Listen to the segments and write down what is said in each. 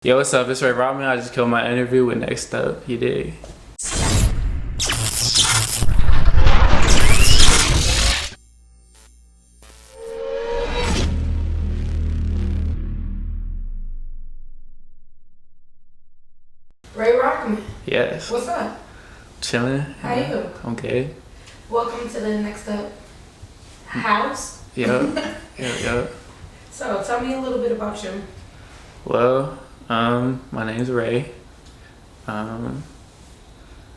Yo, what's up? It's Rockman. I just killed my interview with Next Up. You dig? Ray Rockman. Yes. What's up? Chilling. How you? I'm good. Welcome to the Next Up house. Yup. So tell me a little bit about you. Well, my name's Ray. I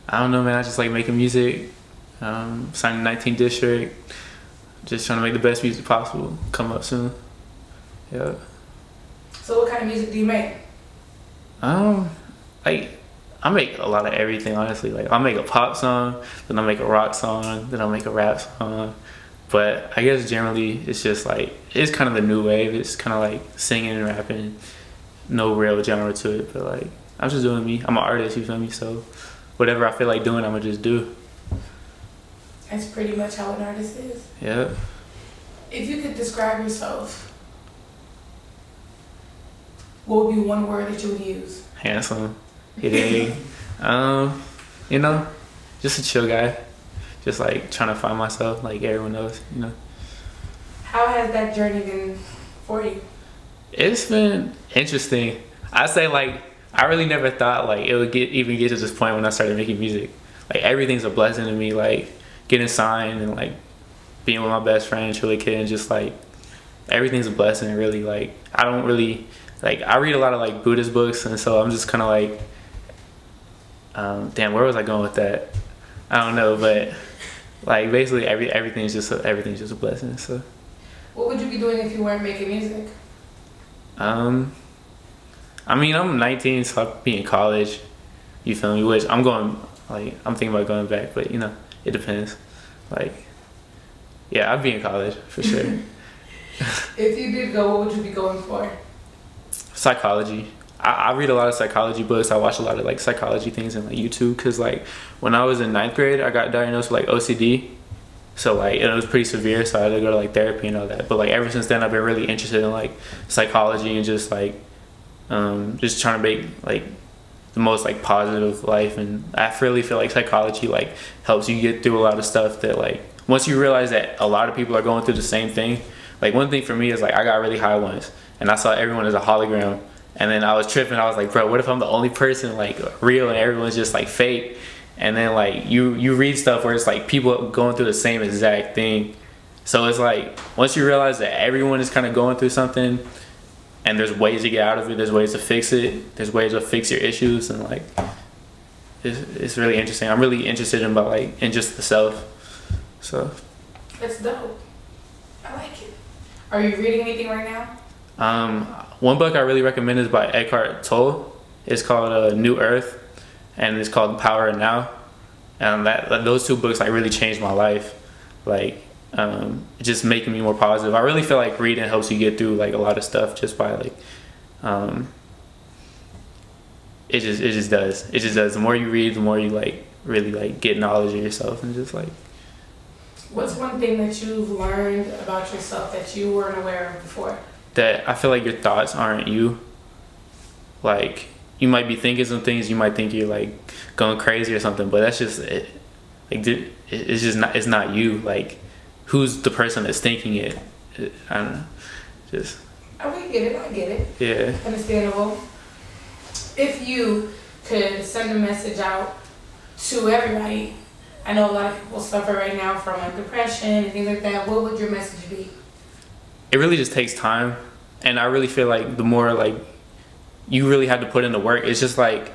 don't know, man. I just like making music. Signed 19 District. Just trying to make the best music possible. Come up soon. Yeah. So what kind of music do you make? Like I make a lot of everything, honestly. Like I'll make a pop song, then I'll make a rock song, then I'll make a rap song. But I guess generally it's just like it's kind of the new wave. It's kind of like singing and rapping, no real genre to it. But like I'm just doing me. I'm an artist, you feel me? So whatever I feel like doing, I'ma just do. That's pretty much how an artist is. Yeah. If you could describe yourself, what would be one word that you would use? Handsome. Hitting. You know, just a chill guy. Just like trying to find myself like everyone else, you know. How has that journey been for you? It's been interesting. I say like I really never thought like it would even get to this point when I started making music. Like everything's a blessing to me. Like getting signed and like being with my best friend Trilla and just like everything's a blessing. Really, like I don't really like I read a lot of like Buddhist books, and so I'm just kind of like, damn, where was I going with that? I don't know, but like basically everything's just a blessing. So. What would you be doing if you weren't making music? I mean, I'm 19, so I'll be in college. You feel me? Which I'm thinking about going back, but you know, it depends. Like, yeah, I'd be in college for sure. If you did go, what would you be going for? Psychology. I read a lot of psychology books. I watch a lot of like psychology things on like YouTube. Cause like when I was in 9th grade, I got diagnosed with like OCD. So like it was pretty severe. So I had to go to like therapy and all that. But like ever since then, I've been really interested in like psychology and just like just trying to make like the most like positive life. And I really feel like psychology like helps you get through a lot of stuff that like once you realize that a lot of people are going through the same thing. Like one thing for me is like I got really high once and I saw everyone as a hologram. And then I was tripping. I was like, bro, what if I'm the only person like real and everyone's just like fake? And then like you read stuff where it's like people going through the same exact thing. So it's like once you realize that everyone is kind of going through something and there's ways to get out of it, there's ways to fix it, there's ways to fix your issues, and like it's really interesting. I'm really interested in in just the self. So That's dope. I like it. Are you reading anything right now? One book I really recommend is by Eckhart Tolle. It's called New Earth, and it's called Power of Now. And those two books like really changed my life. Like just making me more positive. I really feel like reading helps you get through like a lot of stuff just by like it just does. It just does. The more you read, the more you like really like get knowledge of yourself and just like. What's one thing that you've learned about yourself that you weren't aware of before? That I feel like your thoughts aren't you. Like you might be thinking some things, you might think you're like going crazy or something, but that's just it. Like it's just not. It's not you. Like who's the person that's thinking it? I don't know. Just. Oh, we get it. I get it. Yeah. Understandable. If you could send a message out to everybody, I know a lot of people suffer right now from like depression and things like that. What would your message be? It really just takes time, and I really feel like the more like you really have to put in the work, it's just like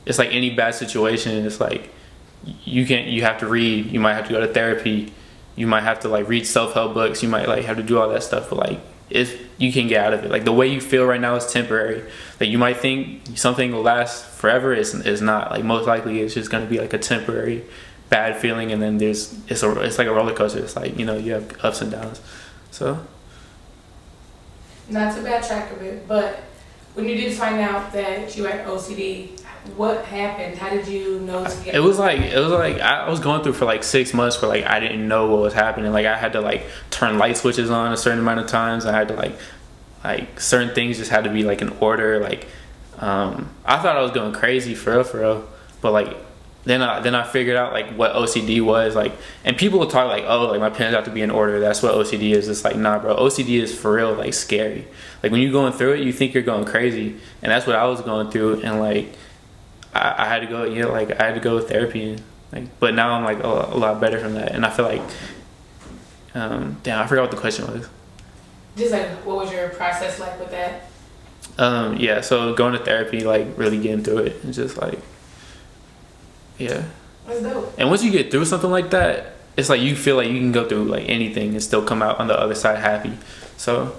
it's like any bad situation. It's like you have to read, you might have to go to therapy, you might have to like read self-help books, you might like have to do all that stuff, but like if you can get out of it. Like the way you feel right now is temporary. Like you might think something will last forever, it's not. Like most likely it's just going to be like a temporary bad feeling, and then it's like a roller coaster. It's like, you know, you have ups and downs. So not to backtrack a bit, but when you did find out that you had OCD, what happened? How did you know to get? It was like I was going through for like 6 months where like I didn't know what was happening. Like I had to like turn light switches on a certain amount of times. I had to like certain things just had to be like in order. Like I thought I was going crazy for real. But like, then I figured out like what OCD was like, and people would talk like, oh, like my pens have to be in order. That's what OCD is. It's like, nah, bro. OCD is for real, like scary. Like when you're going through it, you think you're going crazy, and that's what I was going through. And like, I had to go, like I had to go with therapy, and like, but now I'm like a lot better from that, and I feel like, damn, I forgot what the question was. Just like, what was your process like with that? Yeah, so going to therapy, like really getting through it, and just like, yeah. That's dope. And once you get through something like that, it's like you feel like you can go through like anything and still come out on the other side happy. So,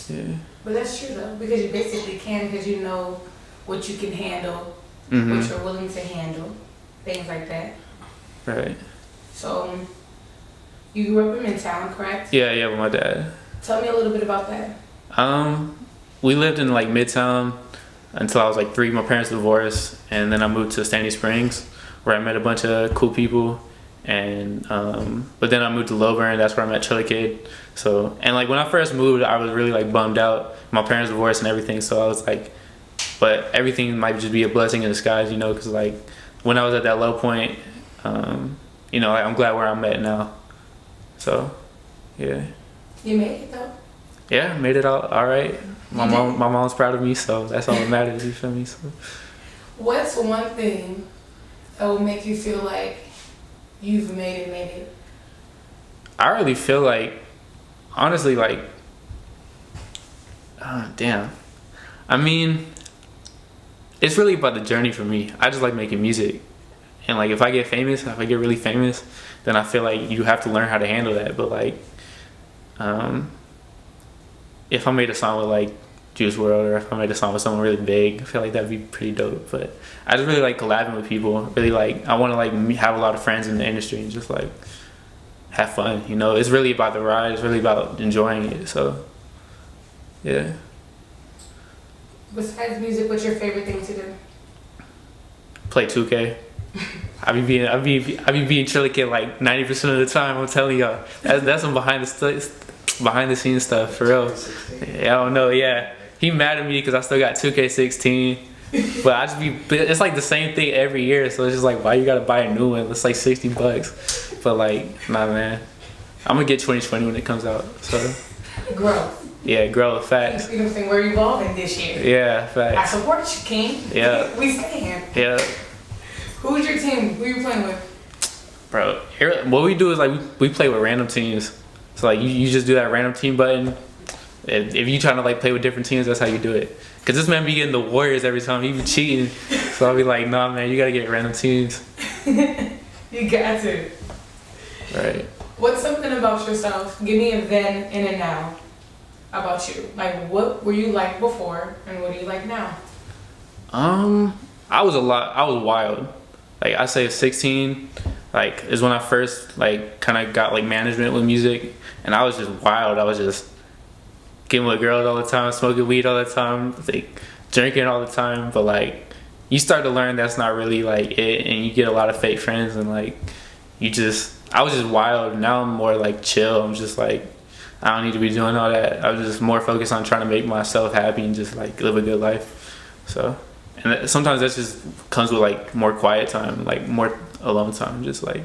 yeah. But that's true though, because you basically can, because you know what you can handle, Mm-hmm. what you're willing to handle, things like that. Right. So, you grew up in Midtown, correct? Yeah, with my dad. Tell me a little bit about that. We lived in like Midtown until I was like 3. My parents divorced, and then I moved to Sandy Springs, where I met a bunch of cool people. And but then I moved to Lilburn. That's where I met Trilla Kid. So, and like when I first moved, I was really like bummed out. My parents divorced and everything. So I was like, but everything might just be a blessing in disguise, because like when I was at that low point, like, I'm glad where I'm at now. So, yeah. You made it though. Yeah, made it out all right. My mom's proud of me, so that's all that matters. You feel me? So. What's one thing that will make you feel like you've made it? I really feel like, honestly, like, damn. I mean, it's really about the journey for me. I just like making music, and like if I get really famous, then I feel like you have to learn how to handle that. But like, if I made a song with like Juice WRLD, or if I made a song with someone really big, I feel like that'd be pretty dope. But I just really like collabing with people. Really like, I want to like have a lot of friends in the industry and just like have fun. It's really about the ride. It's really about enjoying it. So, yeah. Besides music, what's your favorite thing to do? Play 2K. I be being Trilla Kid like 90% of the time. I'm telling y'all, that's some behind the scenes stuff for real. Yeah, I don't know. Yeah, he mad at me because I still got 2K16, but it's like the same thing every year. So it's just like, why you gotta buy a new one? It's like $60. But like, nah, man, I'm gonna get 2020 when it comes out. So Growth. Yeah, growth, facts. You know what I'm saying? We're evolving this year. Yeah, facts. I support you, King. Yeah. We stand. Yeah. Who's your team? Who you playing with? Bro, what we do is like we play with random teams. So like you just do that random team button. If you trying to like play with different teams, that's how you do it. Cause this man be getting the Warriors every time. He be cheating. So I'll be like, nah, man, you gotta get random teams. You got to. Right. What's something about yourself? Give me a then and a now about you. Like, what were you like before, and what are you like now? I was wild. Like I say 16, like is when I first like kind of got like management with music, and I was just wild. I was just getting with girls all the time, smoking weed all the time, like drinking all the time. But like you start to learn that's not really like it, and you get a lot of fake friends, and like I was just wild. Now I'm more like chill. I'm just like, I don't need to be doing all that. I was just more focused on trying to make myself happy and just like live a good life. So, and sometimes that just comes with like more quiet time, like more alone time, just like.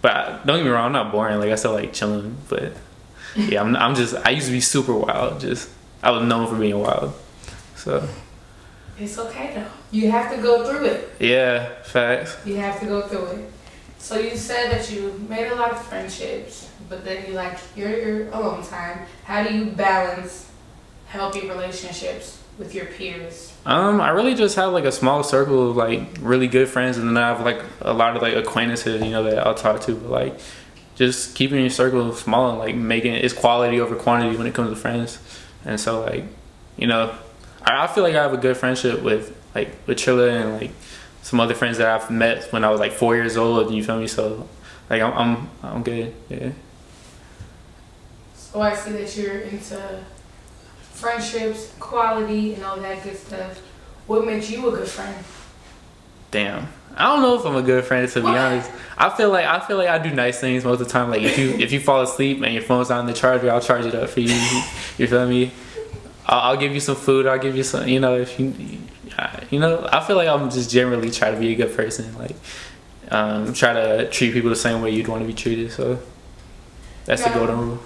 But don't get me wrong, I'm not boring. Like I still like chilling, but yeah, I'm just. I used to be super wild. I was known for being wild. So. It's okay though. You have to go through it. Yeah, facts. You have to go through it. So you said that you made a lot of friendships, but then you like your alone time. How do you balance healthy relationships with your peers? I really just have like a small circle of like really good friends, and then I have like a lot of like acquaintances, that I'll talk to. But like, just keeping your circle small and like making it's quality over quantity when it comes to friends. And so like, I feel like I have a good friendship with Trilla and like some other friends that I've met when I was like 4 years old. You feel me? So like I'm good. Yeah. So I see that you're into friendships, quality, and all that good stuff. What makes you a good friend? Damn, I don't know if I'm a good friend, to be honest. I feel like I do nice things most of the time. Like if you fall asleep and your phone's not on the charger, I'll charge it up for you. You feel me? I'll give you some food. I'll give you some. You know, if you, you know, I feel like I'm just generally try to be a good person. Like, try to treat people the same way you'd want to be treated. So that's the golden rule.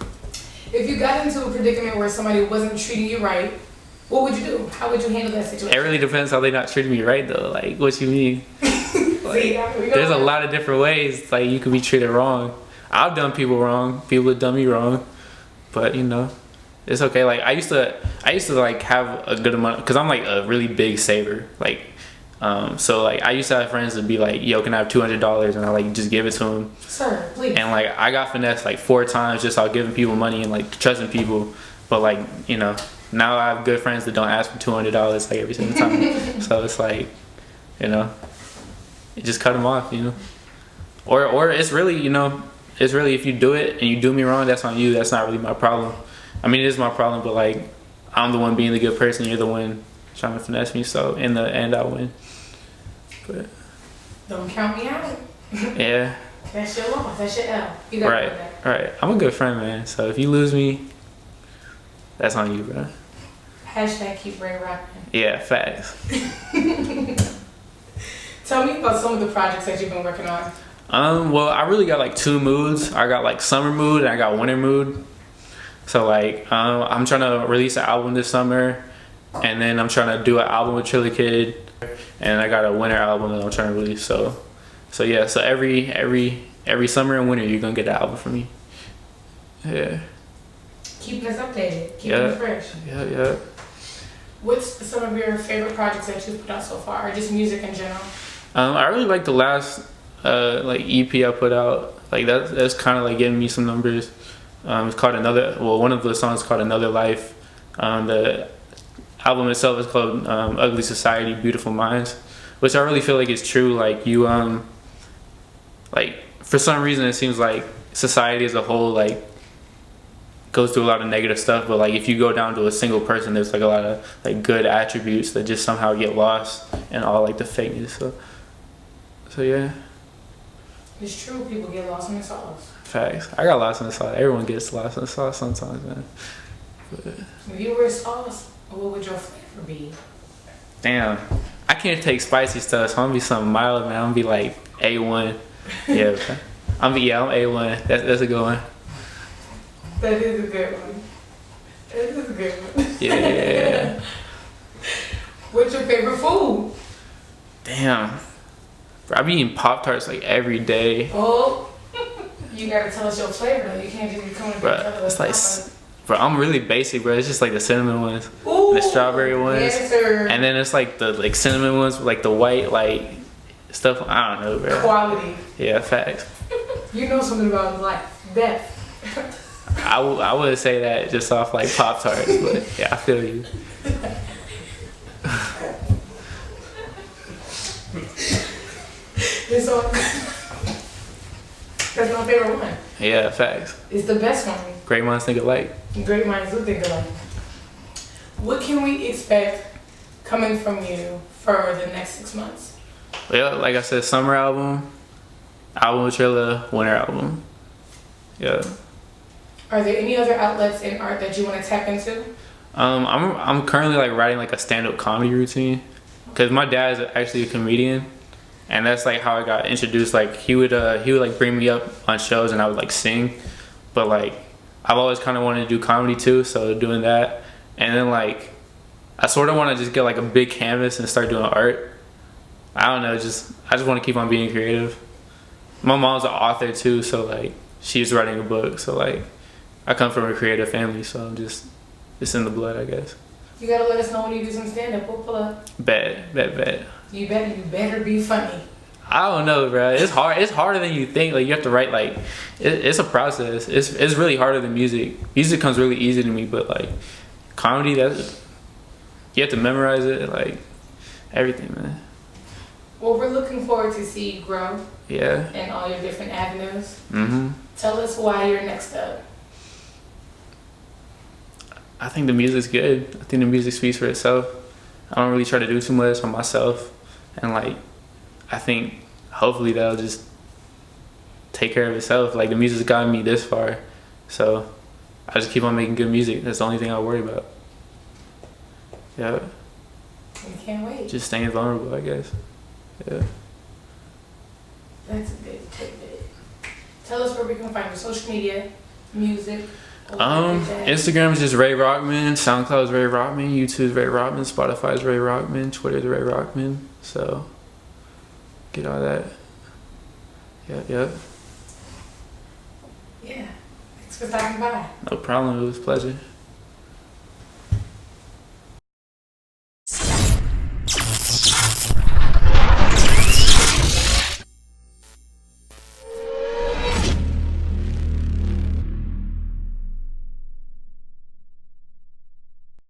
If you got into a predicament where somebody wasn't treating you right, what would you do? How would you handle that situation? It really depends how they not treating me right though. Like, what you mean? Like, there's a lot of different ways like you could be treated wrong. I've done people wrong. People have done me wrong, but you know, it's okay. Like I used to like have a good amount because I'm like a really big saver. Like, so like I used to have friends that be like, "Yo, can I have $200?" and I like just give it to them. Sir, please. And like I got finessed like 4 times just out giving people money and like trusting people. But like you know, now I have good friends that don't ask for $200 like every single time. So it's like, you know, you just cut them off, you know. Or it's really, you know, it's really if you do it and you do me wrong, that's on you. That's not really my problem. I mean, it is my problem, but like I'm the one being the good person. You're the one trying to finesse me. So in the end, I win. But don't count me out. Yeah. That's your loss. That's your L. You got Right. Right. I'm a good friend, man. So if you lose me, that's on you, bro. Hashtag keep Ray rocking. Yeah, facts. Tell me about some of the projects that you've been working on. Well, I really got like 2 moods. I got like summer mood and I got winter mood. So like, I'm trying to release an album this summer, and then I'm trying to do an album with Trilla Kid, and I got a winter album that I'm trying to release. So yeah. So every summer and winter, you're gonna get an album from me. Yeah. Keeping us updated. Keeping it fresh. Yeah. What's some of your favorite projects that you've put out so far, or just music in general? I really like the last like EP I put out. Like that's kind of like getting me some numbers. It's called one of the songs is called Another Life. The album itself is called Ugly Society, Beautiful Minds, which I really feel like is true. Like you like for some reason it seems like society as a whole like goes through a lot of negative stuff, but like if you go down to a single person, there's like a lot of like good attributes that just somehow get lost in all like the fakeness. So yeah. It's true, people get lost in the sauce. Facts. I got lost in the sauce. Everyone gets lost in the sauce sometimes, man. But if you were sauce, what would your flavor be? Damn, I can't take spicy stuff, so I'm gonna be something mild, man. I'm gonna be like A1. Yeah, I'm A1. That's a good one. That is a good one. That is a good one. Yeah. What's your favorite food? Damn. Bro, I be eating Pop-Tarts like every day. Oh, you gotta tell us your flavor though. You can't just be coming to Bro, it's like, bro, I'm really basic, bro. It's just like the cinnamon ones, ooh, and the strawberry ones, yes, sir. And then it's like the like cinnamon ones with like the white like stuff. I don't know, bro. Quality. Yeah, facts. You know something about life, death. I would say that just off like Pop-Tarts, but yeah, I feel you. It's all, that's my favorite one. Yeah, facts. It's the best one. Great minds think alike. Great minds do think alike. What can we expect coming from you for the next 6 months? Well, like I said, summer album with Trilla, winter album. Yeah. Are there any other outlets in art that you want to tap into? I'm currently like writing like a stand-up comedy routine, because my dad is actually a comedian, and that's like how I got introduced. Like he would like bring me up on shows and I would like sing, but like I've always kind of wanted to do comedy too, so doing that, and then like I sort of want to just get like a big canvas and start doing art. I don't know, I just want to keep on being creative. My mom's an author too, so like she's writing a book, so like I come from a creative family, so I'm just it's in the blood, I guess. You gotta let us know when you do some stand up. We'll pull up. Bet. You better be funny. I don't know, bro. It's hard. It's harder than you think. Like you have to write. Like it's a process. It's really harder than music. Music comes really easy to me, but like comedy, you have to memorize it. Like everything, man. Well, we're looking forward to see you grow. Yeah. And all your different avenues. Mhm. Tell us why you're next up. I think the music's good. I think the music speaks for itself. I don't really try to do too much on myself, and like I think hopefully that'll just take care of itself. Like the music's gotten me this far, so I just keep on making good music. That's the only thing I worry about. Yeah. We can't wait. Just staying vulnerable, I guess. Yeah. That's a good tidbit. Tell us where we can find your social media, music. Instagram is just Ray Rockman. SoundCloud is Ray Rockman. YouTube is Ray Rockman. Spotify is Ray Rockman. Twitter is Ray Rockman. So get all that. Yeah. Yeah. Thanks for stopping by. No problem. It was a pleasure.